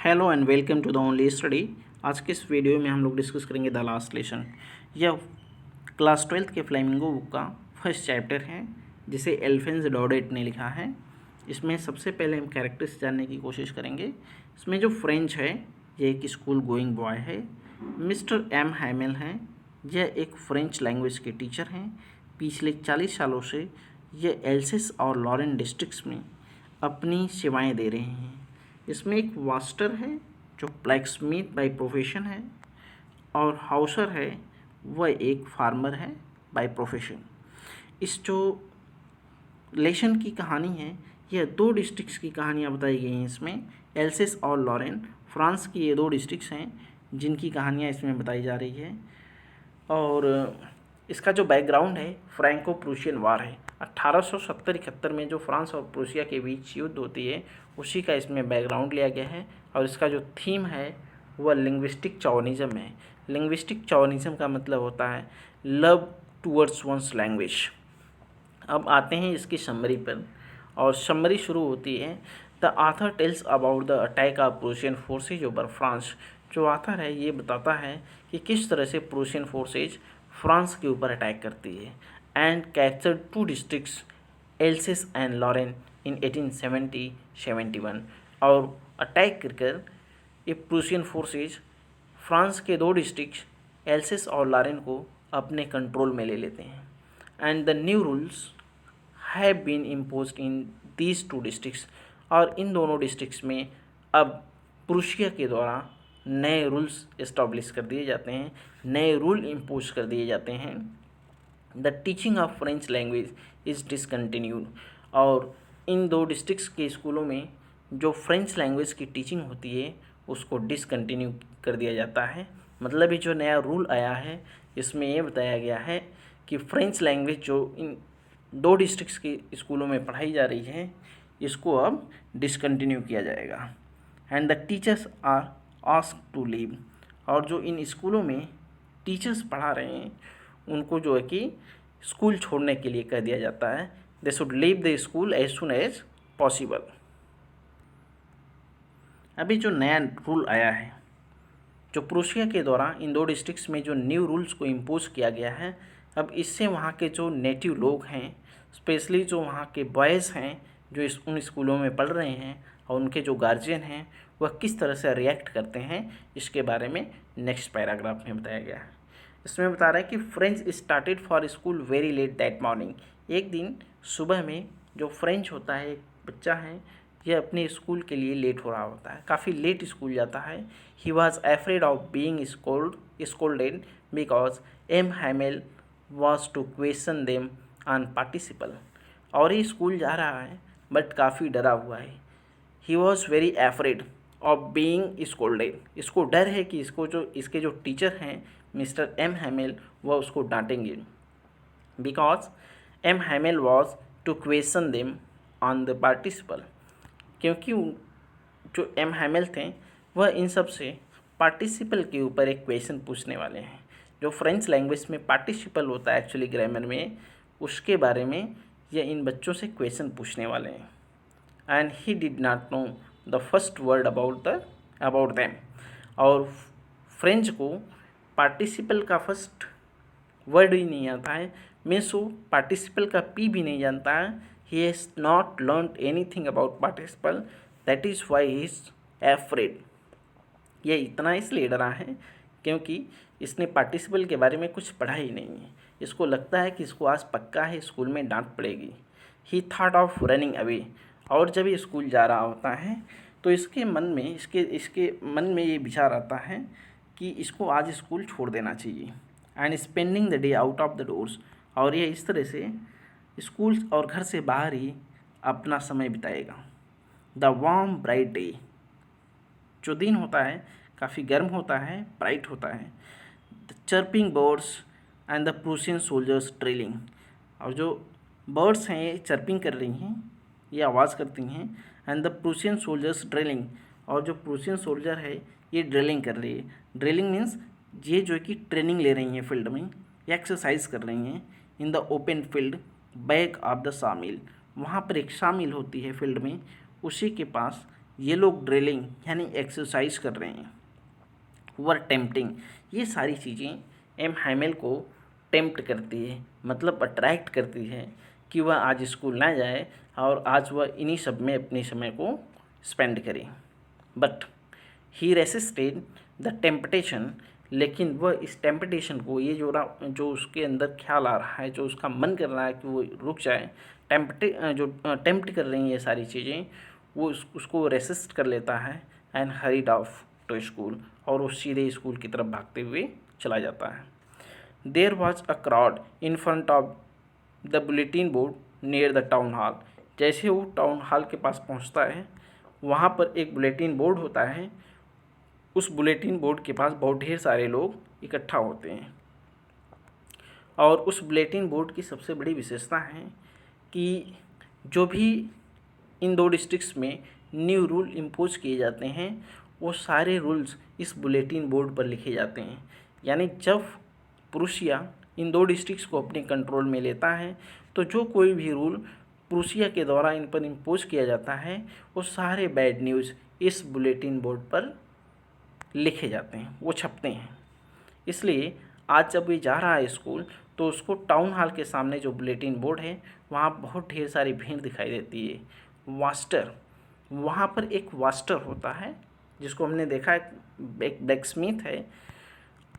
Hello and welcome to the only study. आज के इस वीडियो में हम लोग डिस्कस करेंगे द लास्ट लेसन। यह क्लास 12th के फ्लेमिंगो बुक का फर्स्ट चैप्टर है जिसे एल्फेंस डॉडेट ने लिखा है। इसमें सबसे पहले हम कैरेक्टर्स जानने की कोशिश करेंगे। इसमें जो फ्रेंच है यह एक स्कूल गोइंग बॉय है। मिस्टर एम हैमेल हैं, यह एक फ्रेंच लैंग्वेज के टीचर हैं। पिछले 40 सालों से यह एल्सेस और लॉरेन डिस्ट्रिक्ट्स में अपनी सेवाएं दे रहे हैं। इसमें एक वास्टर है जो ब्लैकस्मिथ बाय प्रोफेशन है और हाउसर है वह एक फार्मर है बाय प्रोफेशन। इस जो लेशन की कहानी है यह दो डिस्ट्रिक्ट्स की कहानियाँ बताई गई हैं। इसमें एल्सेस और लॉरेन फ्रांस की ये दो डिस्ट्रिक्ट्स हैं जिनकी कहानियाँ इसमें बताई जा रही है। और इसका जो बैकग्राउंड है फ्रैंको प्रूशियन वार है। 1870-71 में जो फ्रांस और प्रूसिया के बीच युद्ध होती है उसी का इसमें बैकग्राउंड लिया गया है। और इसका जो थीम है वह लिंग्विस्टिक चौनिज़म है। लिंग्विस्टिक चौनिज़म का मतलब होता है लव टूवर्ड्स वंस लैंग्वेज। अब आते हैं इसकी समरी पर और समरी शुरू होती है। The author tells about the attack of Prussian forces over France. जो आथर है ये बताता है कि किस तरह से प्रूशियन फोर्सेज फ्रांस के ऊपर अटैक करती है and captured two districts Alsace and Lorraine in 1870-71। और अटैक कर ये प्रूशियन फोर्सेज फ्रांस के दो डिस्ट्रिक्ट एल्सेस और लॉरेन को अपने कंट्रोल में ले लेते हैं। And the new rules have been imposed in these two districts. और इन दोनों डिस्ट्रिक्ट्स में अब प्रूशिया के द्वारा नए रूल्स इस्टेब्लिश कर दिए जाते हैं, नए रूल इम्पोज कर दिए जाते हैं। The teaching of French language is discontinued. और इन दो डिस्ट्रिक्ट्स के स्कूलों में जो फ्रेंच लैंग्वेज की टीचिंग होती है उसको डिसकंटिन्यू कर दिया जाता है। मतलब ये जो नया रूल आया है इसमें ये बताया गया है कि फ्रेंच लैंग्वेज जो इन दो डिस्ट्रिक्ट्स के स्कूलों में पढ़ाई जा रही है इसको अब डिसकंटिन्यू किया जाएगा। And the teachers are asked to leave. और जो इन स्कूलों में टीचर्स पढ़ा रहे हैं उनको जो है कि स्कूल छोड़ने के लिए कह दिया जाता है। They should leave the school as soon as possible. अभी जो नया रूल आया है जो प्रूशिया के द्वारा इन दो डिस्ट्रिक्ट्स में जो न्यू रूल्स को इम्पोज किया गया है, अब इससे वहाँ के जो नेटिव लोग हैं स्पेशली जो वहाँ के बॉयज़ हैं जो उन स्कूलों में पढ़ रहे हैं और उनके जो गार्जियन हैं वह किस तरह से रिएक्ट करते हैं इसके बारे में नेक्स्ट पैराग्राफ में बताया गया है। इसमें बता रहा है कि French started for school very let that morning. एक दिन सुबह में जो फ्रेंच होता है एक बच्चा है यह अपने स्कूल के लिए लेट हो रहा होता है, काफ़ी लेट स्कूल जाता है। He was afraid of being scolded because M Hamel was to question them on participle. और ये स्कूल जा रहा है बट काफ़ी डरा हुआ है। He was very afraid of being scolded. इसको डर है कि इसके जो टीचर हैं मिस्टर एम हैमेल वह उसको डांटेंगे। Because M Hamel was to question them on the participle. क्योंकि जो एम हैमेल थे वह इन सब से पार्टिसिपल के ऊपर एक क्वेश्चन पूछने वाले हैं। जो फ्रेंच लैंग्वेज में पार्टिसिपल होता है एक्चुअली ग्रामर में, उसके बारे में यह इन बच्चों से क्वेश्चन पूछने वाले हैं। And he did not know the first word about them. और फ्रेंच को पार्टिसिपल का फर्स्ट वर्ड ही नहीं आता है, मीन्स वो पार्टिसिपल का पी भी नहीं जानता है। He has not learned anything about participle, that is why he is afraid. यह इतना इसलिए डरा है क्योंकि इसने पार्टिसिपल के बारे में कुछ पढ़ा ही नहीं है। इसको लगता है कि इसको आज पक्का है स्कूल में डांट पड़ेगी। ही थॉट ऑफ रनिंग अवे। और जब ये स्कूल जा रहा होता है तो इसके मन में ये विचार आता है कि इसको आज स्कूल छोड़ देना चाहिए। And spending the day out of the doors. और ये इस तरह से स्कूल और घर से बाहर ही अपना समय बिताएगा। The warm bright day. जो दिन होता है काफ़ी गर्म होता है, ब्राइट होता है। The chirping birds and the Prussian soldiers drilling. और जो बर्ड्स हैं ये चर्पिंग कर रही हैं, ये आवाज़ करती हैं। And the Prussian soldiers drilling. और जो प्रूशियन सोल्जर है ये ड्रिलिंग कर रही है। ड्रिलिंग मीन्स ये जो है कि ट्रेनिंग ले रही हैं फील्ड में, या एक्सरसाइज कर रही हैं। In the open field back of the सामिल। वहाँ पर एक शामिल होती है फील्ड में, उसी के पास ये लोग ड्रिलिंग यानी एक्सरसाइज कर रहे हैं, वर टेम्पटिंग, ये सारी चीज़ें एम हैमेल को टेम्प्ट करती है, मतलब अट्रैक्ट करती है कि वह आज स्कूल ना जाए और आज वह इन्हीं सब में अपने समय को स्पेंड करे। But he resisted the temptation, लेकिन वह इस टेम्पटेशन को, ये जो उसके अंदर ख्याल आ रहा है, जो उसका मन कर रहा है कि वो रुक जाए, टेम्प्ट कर रही हैं ये सारी चीज़ें, वो उसको रेसिस्ट कर लेता है and hurried off to school, और वो सीधे स्कूल की तरफ भागते हुए चला जाता है। There was a crowd in front of the bulletin board near the town hall. जैसे वो टाउन हॉल के पास पहुंचता है, वहाँ पर एक बुलेटिन बोर्ड होता है, उस बुलेटिन बोर्ड के पास बहुत ढेर सारे लोग इकट्ठा होते हैं। और उस बुलेटिन बोर्ड की सबसे बड़ी विशेषता है कि जो भी इन 2 डिस्ट्रिक्ट्स में न्यू रूल इम्पोज किए जाते हैं, वो सारे रूल्स इस बुलेटिन बोर्ड पर लिखे जाते हैं। यानी जब प्रूसिया इन 2 डिस्ट्रिक्ट्स को अपने कंट्रोल में लेता है, तो जो कोई भी रूल प्रूसिया के द्वारा इन पर इम्पोज किया जाता है, वो सारे बैड न्यूज़ इस बुलेटिन बोर्ड पर लिखे जाते हैं, वो छपते हैं। इसलिए आज जब ये जा रहा है स्कूल, तो उसको टाउन हॉल के सामने जो बुलेटिन बोर्ड है, वहाँ बहुत ढेर सारी भीड़ दिखाई देती है। वास्टर, वहाँ पर एक वास्टर होता है जिसको हमने देखा है, एक ब्लैक स्मिथ है।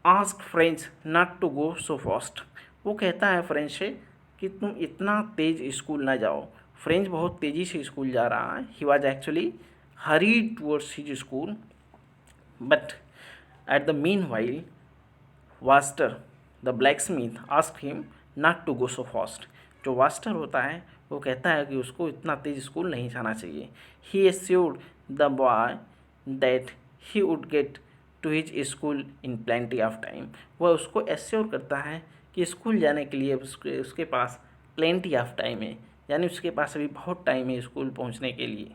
Ask French not to go so fast, वो कहता है फ्रेंच से कि तुम इतना तेज स्कूल ना जाओ। फ्रेंच बहुत तेज़ी से स्कूल जा रहा है। He was actually hurried towards his school, but at the meanwhile Wachter the blacksmith ask him not to go so fast. जो वास्टर होता है वो कहता है कि उसको इतना तेज स्कूल नहीं जाना चाहिए। He assured the boy that he would get to his school in plenty of time. वह उसको एश्योर करता है कि स्कूल जाने के लिए उसके पास प्लेंटी ऑफ टाइम है, यानी उसके पास अभी बहुत टाइम है स्कूल पहुंचने के लिए।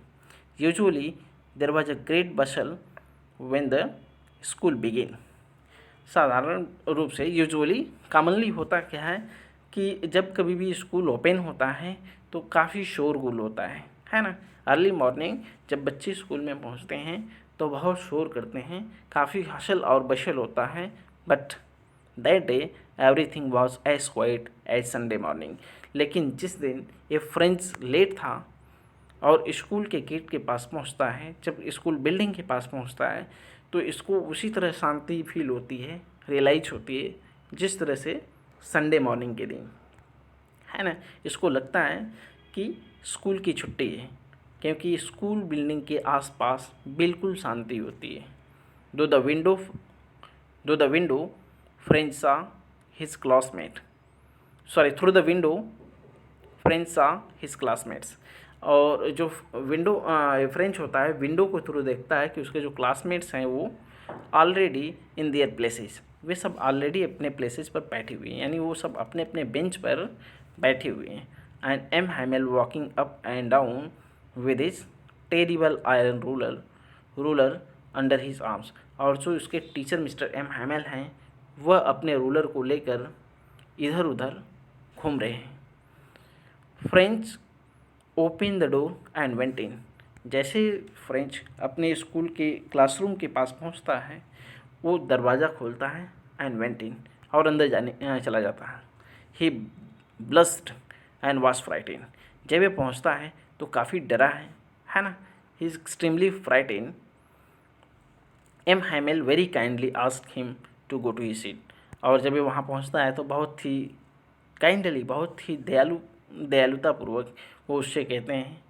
Usually there was a great bustle when the school begin. साधारण रूप से यूजुअली कॉमनली होता क्या है कि जब कभी भी स्कूल ओपन होता है तो काफ़ी शोरगुल होता है ना। अर्ली मॉर्निंग जब बच्चे स्कूल में पहुंचते हैं तो बहुत शोर करते हैं, काफ़ी हशल और बशल होता है। But that day everything was as quiet as Sunday morning. लेकिन जिस दिन ये फ्रेंच लेट था और स्कूल के गेट के पास पहुंचता है, जब स्कूल बिल्डिंग के पास पहुंचता है, तो इसको उसी तरह शांति फील होती है, रियलाइज होती है जिस तरह से संडे मॉर्निंग के दिन, है ना। इसको लगता है कि स्कूल की छुट्टी है, क्योंकि स्कूल बिल्डिंग के आसपास बिल्कुल शांति होती है। दो द विंडो फ्रेंच सा his classmate, sorry through the window French सा हिज क्लासमेट्स। और जो विंडो फ्रेंच होता है, विंडो को थ्रू देखता है कि उसके जो क्लासमेट्स हैं वो ऑलरेडी इन देयर प्लेसेस, वे सब ऑलरेडी अपने प्लेसेस पर बैठे हुए हैं, यानी वो सब अपने अपने बेंच पर बैठे हुए हैं। And M Hamel walking up and down with his terrible iron ruler under his arms. और जो उसके टीचर मिस्टर एम हैमेल हैं, वह अपने रूलर को लेकर इधर उधर घूम रहे हैं। French open the door and went in. जैसे फ्रेंच अपने स्कूल के क्लासरूम के पास पहुंचता है, वो दरवाज़ा खोलता है एंड वेंट इन, और अंदर चला जाता है। He blushed and was frighten. जब ये पहुंचता है तो काफ़ी डरा है ना। He is extremely frighten. M Hamel very kindly ask him to go to his seat. और जब ये वहाँ पहुँचता है तो बहुत ही काइंडली, बहुत ही दयालुतापूर्वक वो उससे कहते हैं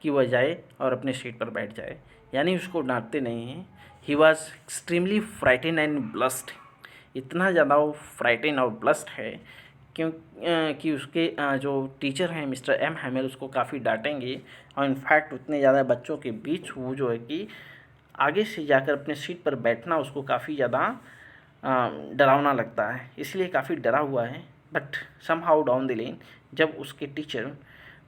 कि वह जाए और अपने सीट पर बैठ जाए, यानी उसको डांटते नहीं हैं। He was extremely frighten and blessed. इतना ज़्यादा वो फ्राइटेन और ब्लस्ड है कि उसके जो टीचर हैं मिस्टर एम हैमेल उसको काफ़ी डांटेंगे। और इनफैक्ट उतने ज़्यादा बच्चों के बीच वो जो है कि आगे से जाकर अपने सीट पर बैठना उसको काफ़ी ज़्यादा डरावना लगता है, इसलिए काफ़ी डरा हुआ है। But somehow down the lane जब उसके टीचर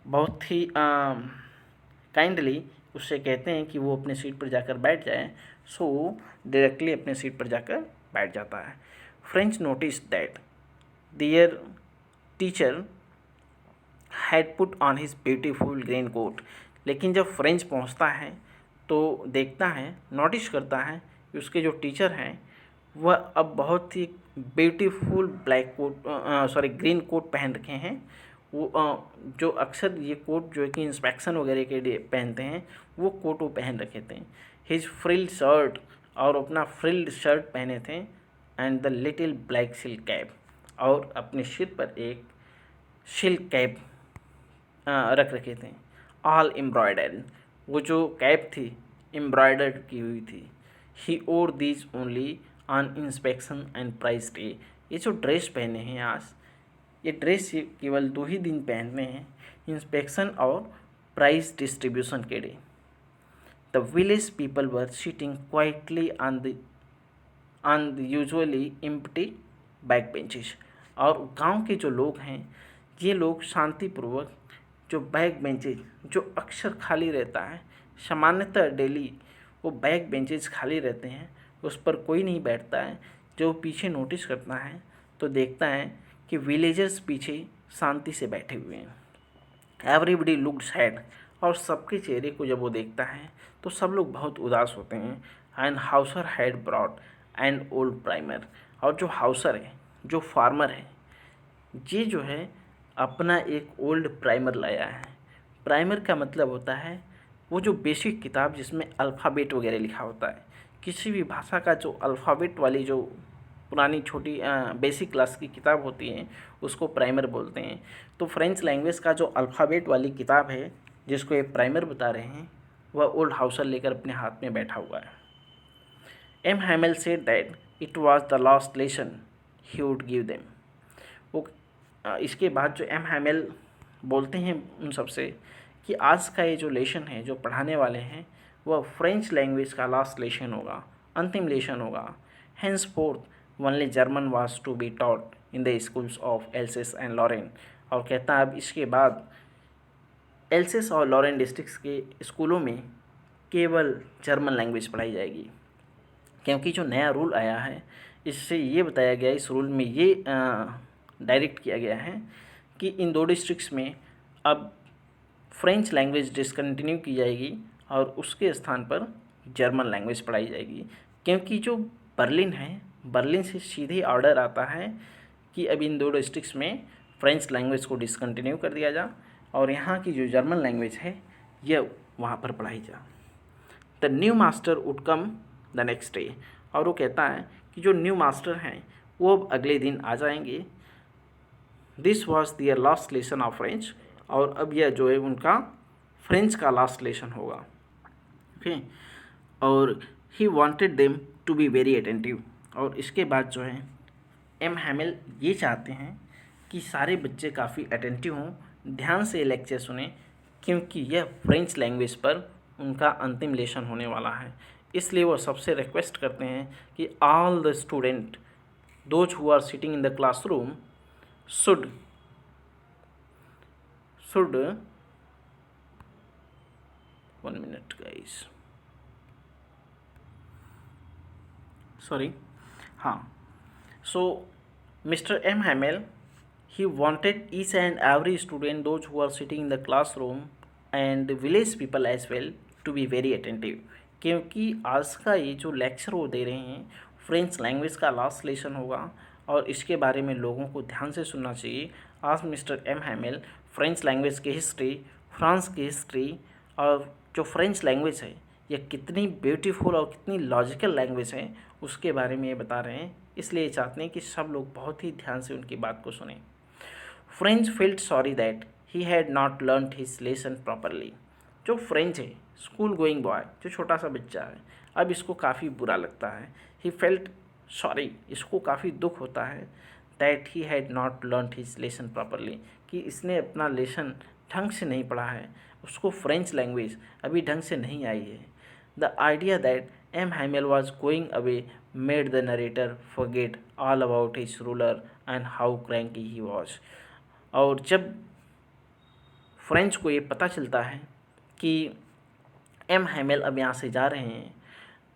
बहुत ही काइंडली उससे कहते हैं कि वो अपने सीट पर जाकर बैठ जाए, सो डायरेक्टली अपने सीट पर जाकर बैठ जाता है। French notice that their teacher had put on his beautiful green coat. लेकिन जब फ्रेंच पहुंचता है तो देखता है, नोटिस करता है कि उसके जो टीचर हैं वह अब बहुत ही beautiful black coat green coat पहन रखे हैं। वो जो अक्सर ये कोट जो है कि इंस्पेक्शन वगैरह के लिए पहनते हैं, वो कोट वो पहन रखे थे। हिज फ्रिल्ड शर्ट, और अपना फ्रिल्ड शर्ट पहने थे, and the little black silk cap, और अपने सिर पर एक सिल्क कैप रख रखे थे। ऑल एम्ब्रॉयडर्ड, वो जो कैप थी एम्ब्रॉयडर्ड की हुई थी। He wore these only on inspection and prize day, ये जो ड्रेस पहने हैं आज, ये ड्रेस ये केवल 2 ही दिन पहनने हैं, इंस्पेक्शन और प्राइस डिस्ट्रीब्यूशन के day. The village people were sitting quietly on the usually empty back benches, और गांव के जो लोग हैं ये लोग शांतिपूर्वक जो बैक बेंचेज जो अक्सर खाली रहता है, सामान्यतः डेली वो बैक बेंचेज खाली रहते हैं, उस पर कोई नहीं बैठता है। जो पीछे नोटिस करता है तो देखता है कि विलेजर्स पीछे शांति से बैठे हुए हैं। एवरीबडी लुक्ड सैड, और सबके चेहरे को जब वो देखता है तो सब लोग बहुत उदास होते हैं। And Hauser had brought and old primer, और जो हाउसर है, जो फार्मर है, ये जो है अपना एक ओल्ड प्राइमर लाया है। प्राइमर का मतलब होता है वो जो बेसिक किताब जिसमें अल्फ़ाबेट वगैरह लिखा होता है। किसी भी भाषा का जो अल्फ़ाबेट वाली जो पुरानी छोटी बेसिक क्लास की किताब होती है उसको प्राइमर बोलते हैं। तो फ्रेंच लैंग्वेज का जो अल्फ़ाबेट वाली किताब है जिसको ये प्राइमर बता रहे हैं, वह ओल्ड हाउसर लेकर अपने हाथ में बैठा हुआ है। M Hamel said that it was the last lesson he would give them. वो इसके बाद जो एम हैमेल बोलते हैं उन सबसे कि आज का ये जो लेसन है जो पढ़ाने वाले हैं वह फ्रेंच लैंग्वेज का लास्ट लेसन होगा, अंतिम लेसन होगा। Henceforth only German was to be taught in the schools of Alsace and Lorraine, और कहता है अब इसके बाद एल्सेस और लॉरेन डिस्ट्रिक्ट्स के स्कूलों में केवल जर्मन लैंग्वेज पढ़ाई जाएगी। क्योंकि जो नया रूल आया है इससे ये बताया गया, इस रूल में ये डायरेक्ट किया गया है कि इन 2 डिस्ट्रिक्ट्स में अब फ्रेंच लैंग्वेज डिसकंटिन्यू की जाएगी और उसके स्थान पर जर्मन लैंग्वेज पढ़ाई जाएगी। क्योंकि जो बर्लिन है, बर्लिन से सीधे ऑर्डर आता है कि अब इन 2 डिस्ट्रिक्ट्स में फ्रेंच लैंग्वेज को डिसकंटिन्यू कर दिया जा और यहाँ की जो जर्मन लैंग्वेज है यह वहाँ पर पढ़ाई जा। The new master would come the next day, और वो कहता है कि जो न्यू मास्टर हैं वो अब अगले दिन आ जाएंगे। This was their last lesson of French, और अब यह जो है उनका फ्रेंच का लास्ट लेसन होगा। ओके, और he wanted them to be very attentive, और इसके बाद जो है एम हैमेल ये चाहते हैं कि सारे बच्चे काफ़ी अटेंटिव हों, ध्यान से लेक्चर सुने, क्योंकि यह फ्रेंच लैंग्वेज पर उनका अंतिम लेसन होने वाला है। इसलिए वो सबसे रिक्वेस्ट करते हैं कि all the student those who are sitting in the classroom should 1 minute guys, sorry, हाँ, so Mr. M. Hamel, he wanted each and every student, those who are sitting in the classroom and the village people as well, to be very attentive, क्योंकि आज का ये जो lecture वो दे रहे हैं French language का लास्ट लेसन होगा और इसके बारे में लोगों को ध्यान से सुनना चाहिए। आज mister M Hamel French language की हिस्ट्री, फ्रांस की हिस्ट्री और जो फ्रेंच लैंग्वेज है यह कितनी ब्यूटीफुल और कितनी लॉजिकल लैंग्वेज है उसके बारे में ये बता रहे हैं। इसलिए चाहते हैं कि सब लोग बहुत ही ध्यान से उनकी बात को सुनें। French field sorry that he had not learn his lesson properly. जो फ्रेंच है, स्कूल गोइंग बॉय, जो छोटा सा बच्चा है, अब इसको काफ़ी बुरा लगता है। ही फेल्ट सॉरी, इसको काफ़ी दुख होता है that he had not learn his lesson properly, कि इसने अपना लेसन ढंग से नहीं पढ़ा है, उसको फ्रेंच लैंग्वेज अभी ढंग से नहीं आई है। The idea that M Hamel was going away made the narrator forget all about his ruler and how cranky he was. और जब फ्रेंच को ये पता चलता है कि एम हैमेल अब यहाँ से जा रहे हैं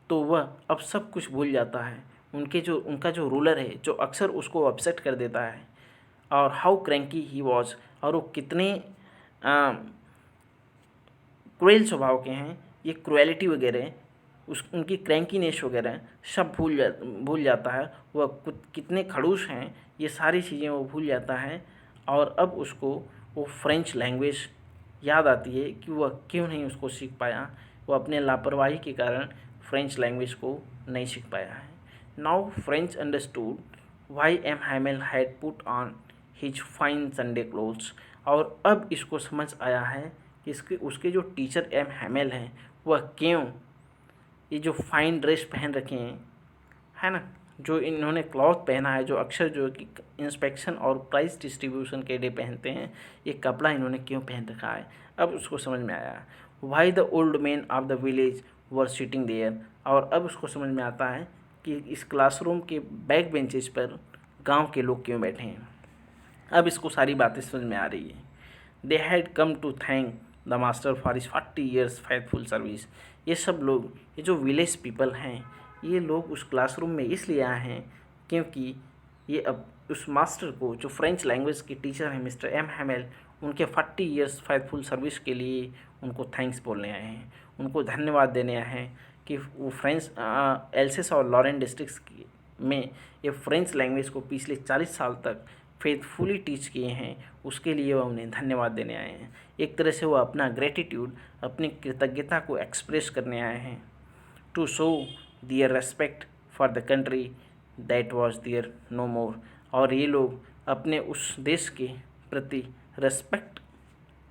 तो वह अब सब कुछ भूल जाता है। उनका जो रूलर है जो अक्सर उसको अपसेट कर देता है, और हाउ क्रैंकी ही वॉज, और वो कितने क्रूएल स्वभाव के हैं ये क्रुएलिटी वगैरह, उनकी क्रैंकीनेस वगैरह सब भूल जाता है। वह कितने खड़ूस हैं ये सारी चीज़ें वो भूल जाता है। और अब उसको वो फ्रेंच लैंग्वेज याद आती है कि वह क्यों नहीं उसको सीख पाया। वो अपने लापरवाही के कारण फ्रेंच लैंग्वेज को नहीं सीख पाया है। Now French understood why M Hamel had put on his fine Sunday clothes. और अब इसको समझ आया है कि उसके जो टीचर एम हैमेल हैं वह क्यों ये जो फाइन ड्रेस पहन रखे हैं, है ना, जो इन्होंने क्लॉथ पहना है, जो अक्सर जो कि इंस्पेक्शन और प्राइस डिस्ट्रीब्यूशन के लिए पहनते हैं, ये कपड़ा इन्होंने क्यों पहन रखा है। अब उसको समझ में आया why the old man of the village were sitting there. और अब उसको समझ में आता है कि इस क्लासरूम के बैक बेंचेस पर गांव के लोग क्यों बैठे हैं। अब इसको सारी बातें समझ में आ रही है। They had come to thank the master for his 40 years faithful service. ये सब लोग, ये जो विलेज पीपल हैं, ये लोग उस क्लासरूम में इसलिए आए हैं क्योंकि ये अब उस मास्टर को, जो फ्रेंच लैंग्वेज के टीचर हैं मिस्टर एम हैमेल, उनके 40 ईयर्स फेथफुल सर्विस के लिए उनको थैंक्स बोलने आए हैं, उनको धन्यवाद देने आए हैं कि वो फ्रेंच एल्सेस और लॉरेन डिस्ट्रिक्ट में ये फ्रेंच लैंग्वेज को पिछले 40 साल तक फेथफुली टीच किए हैं, उसके लिए वह उन्हें धन्यवाद देने आए हैं। एक तरह से वह अपना ग्रेटिट्यूड, अपनी कृतज्ञता को एक्सप्रेस करने आए हैं। To show their respect for the country that was their no more. और ये लोग अपने उस देश के प्रति रेस्पेक्ट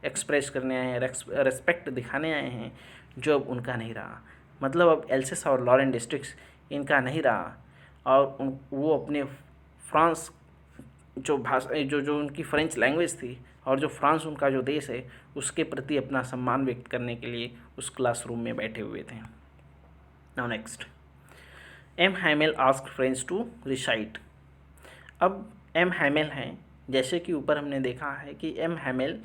एक्सप्रेस करने आए हैं, रेस्पेक्ट दिखाने आए हैं जो अब उनका नहीं रहा। मतलब अब एल्सेस और लॉरेन डिस्ट्रिक्ट्स इनका नहीं रहा और वो अपने फ्रांस जो भाषा जो उनकी फ्रेंच लैंग्वेज थी और जो फ्रांस उनका जो देश है उसके प्रति अपना सम्मान व्यक्त करने के लिए उस क्लासरूम में बैठे हुए थे। Now next, M Hamel asked French to recite. अब एम हैमेल हैं, जैसे कि ऊपर हमने देखा है कि एम हैमेल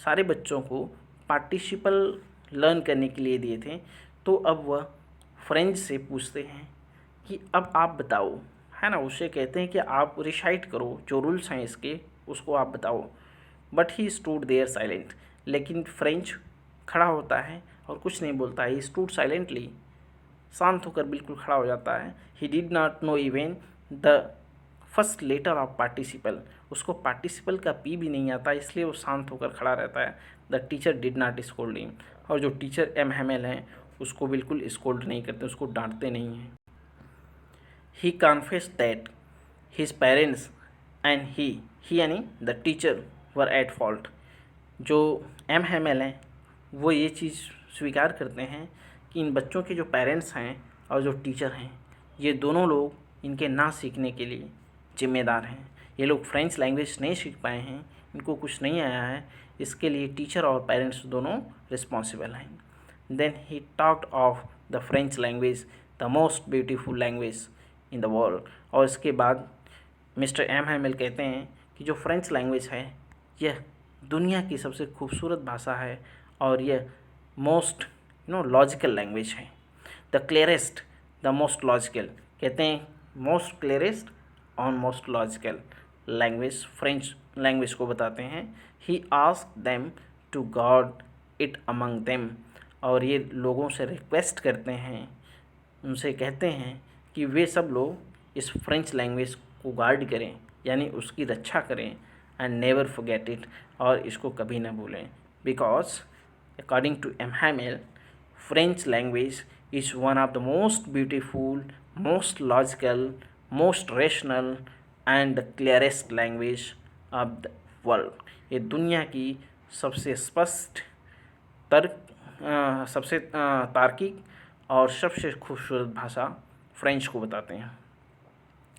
सारे बच्चों को पार्टिसिपल लर्न करने के लिए दिए थे। तो अब वह फ्रेंच से पूछते हैं कि अब आप बताओ, है ना, उससे कहते हैं कि आप रिसाइट करो, जो रूल्स हैं इसके उसको आप बताओ। But he stood there silent. लेकिन फ्रेंच खड़ा होता है और कुछ नहीं बोलता है। ही स्टूड साइलेंटली, शांत होकर बिल्कुल खड़ा हो जाता है। He did not know even the first letter of participle. उसको पार्टिसिपल का पी भी नहीं आता, इसलिए वो शांत होकर खड़ा रहता है। The teacher did not scold him. और जो टीचर एम हैमेल हैं उसको बिल्कुल स्कोल्ड नहीं करते, उसको डांटते नहीं हैं। He confessed that his parents and he यानी the teacher were at fault. जो एम हैमेल हैं वो ये चीज़ स्वीकार करते हैं कि इन बच्चों के जो पेरेंट्स हैं और जो टीचर हैं, ये दोनों लोग इनके ना सीखने के लिए जिम्मेदार हैं। ये लोग फ्रेंच लैंग्वेज नहीं सीख पाए हैं, इनको कुछ नहीं आया है, इसके लिए टीचर और पेरेंट्स दोनों रिस्पॉन्सिबल हैं। Then he talked of the French language the most beautiful language in the world. और इसके बाद मिस्टर एम हैमेल कहते हैं कि जो फ्रेंच लैंग्वेज है यह दुनिया की सबसे खूबसूरत भाषा है और यह मोस्ट लॉजिकल लैंग्वेज है। The clearest the most logical, कहते हैं मोस्ट क्लियरेस्ट और most logical language French language को बताते हैं। He asked them to guard it among them. और ये लोगों से रिक्वेस्ट करते हैं, उनसे कहते हैं कि वे सब लोग इस फ्रेंच लैंग्वेज को गार्ड करें, यानी उसकी रक्षा करें, एंड नेवर फॉरगेट इट, और इसको कभी ना भूलें। Because according to M Hamel, French language is one of the most beautiful, most logical, most rational and the clearest language of the world. ये दुनिया की सबसे स्पष्ट, सबसे तार्किक और सबसे खूबसूरत भाषा फ्रेंच को बताते हैं।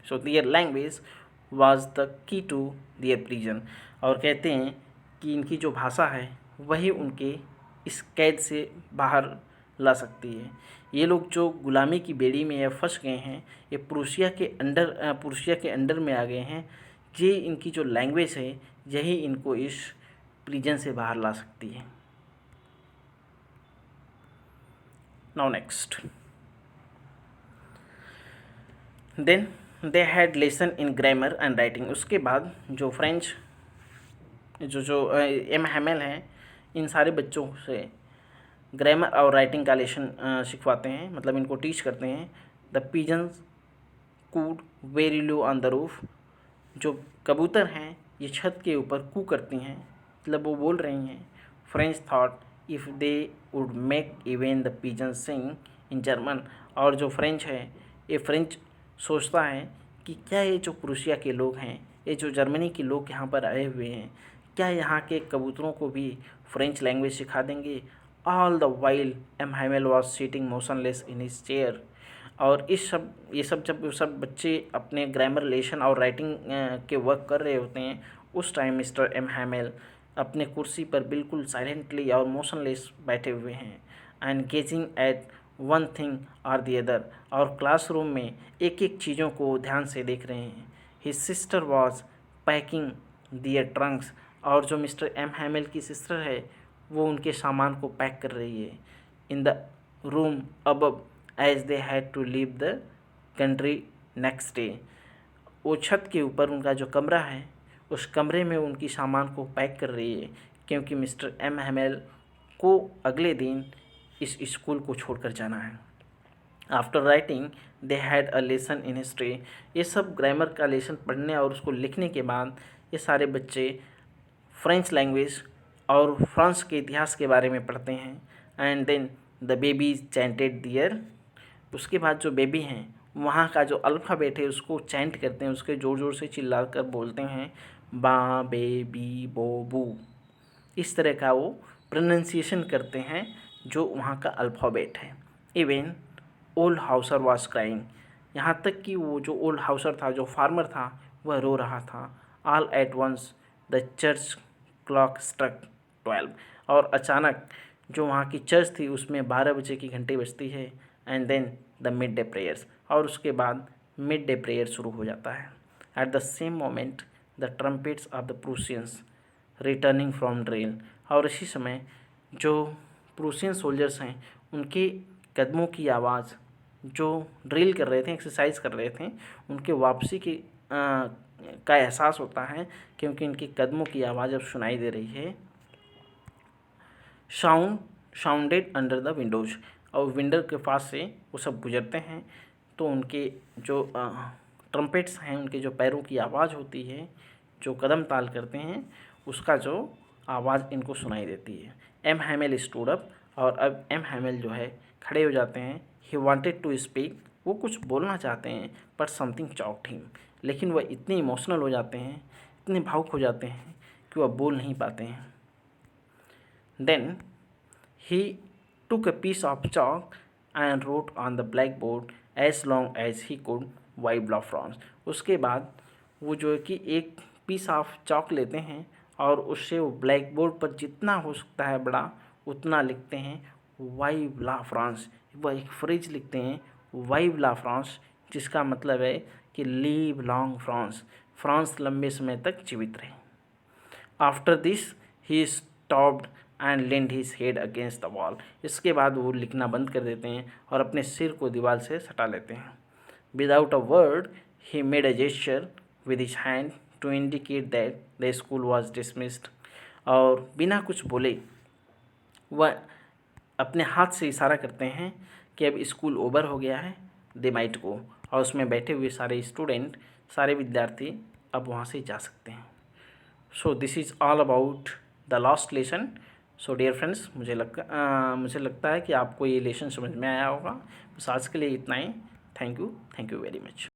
So their language was the key to their prison. और कहते हैं कि इनकी जो भाषा है वही उनके इस कैद से बाहर ला सकती है। ये लोग जो गुलामी की बेड़ी में फंस गए हैं, ये प्रूसिया के अंडर में आ गए हैं, ये इनकी जो लैंग्वेज है यही इनको इस प्रिजन से बाहर ला सकती है। Now next, then they had lesson in grammar and writing. उसके बाद जो फ्रेंच जो एम हैमेल हैं इन सारे बच्चों से ग्रामर और राइटिंग का लेसन सिखवाते हैं, मतलब इनको टीच करते हैं। The pigeons cooed very low on the roof, जो कबूतर हैं ये छत के ऊपर कू करती हैं, मतलब वो बोल रही हैं। French thought if they would make even the pigeon sing in German, और जो फ्रेंच है ये फ्रेंच सोचता है कि क्या ये जो क्रूशिया के लोग हैं, ये जो जर्मनी के लोग यहाँ पर आए हुए हैं, क्या यहाँ के कबूतरों को भी फ्रेंच लैंग्वेज सिखा देंगे। All the while M Hamel was sitting motionless in his chair, और ये सब जब सब बच्चे अपने ग्रामर लेसन और राइटिंग के वर्क कर रहे होते हैं, उस टाइम मिस्टर एम हैमेल अपने कुर्सी पर बिल्कुल साइलेंटली और मोशनलेस बैठे हुए हैं, and gazing at one thing और दी अदर, और क्लासरूम में एक एक चीज़ों को ध्यान से देख रहे हैं। His sister was packing their trunks, और जो मिस्टर एम हैमेल की सिस्टर है वो उनके सामान को पैक कर रही है। In the room above as they had to leave the country next day, वो छत के ऊपर उनका जो कमरा है उस कमरे में उनकी सामान को पैक कर रही है, क्योंकि मिस्टर एम हैमेल को अगले दिन इस स्कूल को छोड़कर जाना है। After writing they had a lesson in history, ये सब ग्रामर का लेसन पढ़ने और उसको लिखने के बाद ये सारे बच्चे फ्रेंच लैंग्वेज और फ्रांस के इतिहास के बारे में पढ़ते हैं। And then the babies chanted their, उसके बाद जो बेबी हैं वहाँ का जो अल्फ़ाबेट है उसको चैंट करते हैं, उसके ज़ोर ज़ोर से चिल्ला कर बोलते हैं, बा बे बी बो बू, इस तरह का वो प्रोनाउंसिएशन करते हैं जो वहाँ का अल्फ़ाबेट है। Even old Hauser was crying, यहाँ तक कि वो जो ओल्ड हाउसर था, जो फार्मर था, वह रो रहा था। All at once the church clock struck 12, और अचानक जो वहाँ की चर्च थी उसमें 12 बजे की घंटी बजती है। And then the midday prayers, और उसके बाद मिड डे प्रेयर शुरू हो जाता है। At the same moment the trumpets of the Prussians returning from drill, और इसी समय जो प्रूसियन सोल्जर्स हैं उनके कदमों की आवाज़, जो ड्रिल कर रहे थे, एक्सरसाइज कर रहे थे, उनके वापसी की का एहसास होता है, क्योंकि इनके कदमों की आवाज़ अब सुनाई दे रही है। साउंडेड अंडर द विंडोज, और विंडो के पास से वो सब गुजरते हैं, तो उनके जो ट्रम्पेट्स हैं, उनके जो पैरों की आवाज़ होती है, जो कदम ताल करते हैं, उसका जो आवाज़ इनको सुनाई देती है। एम हैमेल स्टूड अप, और अब एम हैमेल जो है खड़े हो जाते हैं। ही वांटेड टू स्पीक, वो कुछ बोलना चाहते हैं, बट समथिंग चॉक्ड हिम, लेकिन वह इतने इमोशनल हो जाते हैं, इतने भावुक हो जाते हैं कि वह बोल नहीं पाते हैं। Then he took a piece of chalk and wrote on the blackboard as long as he could wipe la France, उसके बाद वो जो है कि एक पीस ऑफ चॉक लेते हैं और उससे वो ब्लैक बोर्ड पर जितना हो सकता है बड़ा उतना लिखते हैं वाइव ला फ्रांस, वह एक फ्रेज लिखते हैं वाइव ला फ्रांस, जिसका मतलब है कि लीव लॉन्ग फ्रांस, फ्रांस लंबे समय तक जीवित रहे। After this he stopped and leaned his head against the wall, इसके बाद वो लिखना बंद कर देते हैं और अपने सिर को दीवार से सटा लेते हैं। Without a word he made a gesture with his hand to indicate that the school was dismissed, और बिना कुछ बोले वह अपने हाथ से इशारा करते हैं कि अब स्कूल ओवर हो गया है, दे माइट गो, और उसमें बैठे हुए सारे स्टूडेंट, सारे विद्यार्थी अब वहाँ से जा सकते हैं। So this is all about the last lesson. So dear friends, मुझे लगता है कि आपको ये लेसन समझ में आया होगा। बस आज के लिए इतना ही। Thank you very much.